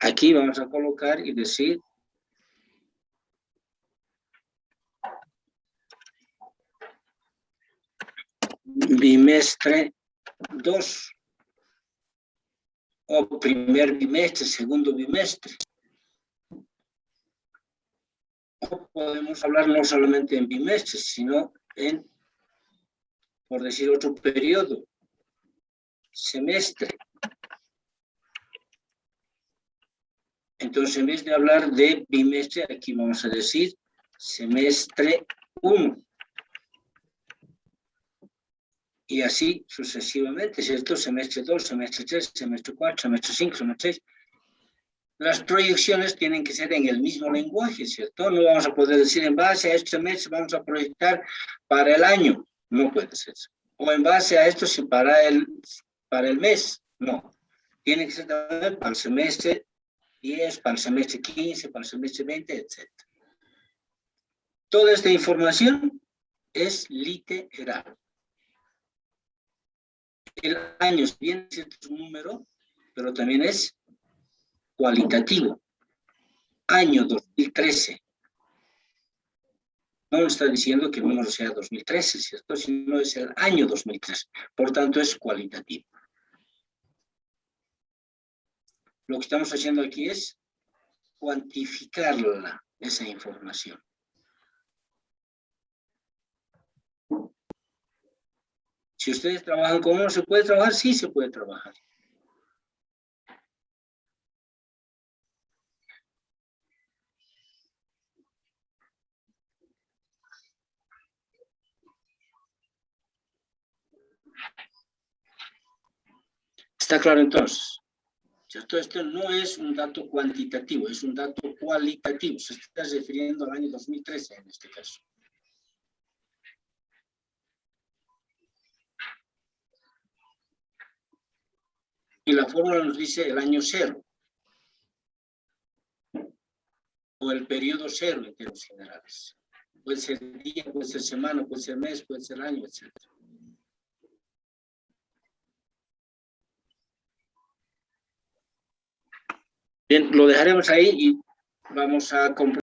Aquí vamos a colocar y decir bimestre 2. O primer bimestre, segundo bimestre. O podemos hablar no solamente en bimestres, sino en, por decir otro periodo, semestre. Entonces, en vez de hablar de bimestre, aquí vamos a decir semestre 1. Y así sucesivamente, ¿cierto? Semestre 2, semestre 3, semestre 4, semestre 5, semestre 6. Las proyecciones tienen que ser en el mismo lenguaje, ¿cierto? No vamos a poder decir en base a este semestre vamos a proyectar para el año. No puede ser eso. O en base a esto si para el mes. No. Tiene que ser también para el semestre 10, para el semestre 15, para el semestre 20, etc. Toda esta información es literal. El año bien es un número, pero también es cualitativo. año 2013. No está diciendo que el número sea 2013, ¿cierto? Sino es el año 2013. Por tanto, es cualitativo. Lo que estamos haciendo aquí es cuantificarla, esa información. Si ustedes trabajan con uno, ¿se puede trabajar? Sí, se puede trabajar. ¿Está claro entonces? ¿Cierto? Esto no es un dato cuantitativo, es un dato cualitativo. Se está refiriendo al año 2013 en este caso. Y la fórmula nos dice el año cero. O el periodo cero en términos generales. Puede ser día, puede ser semana, puede ser mes, puede ser año, etc. Bien, lo dejaremos ahí y vamos a comprobar.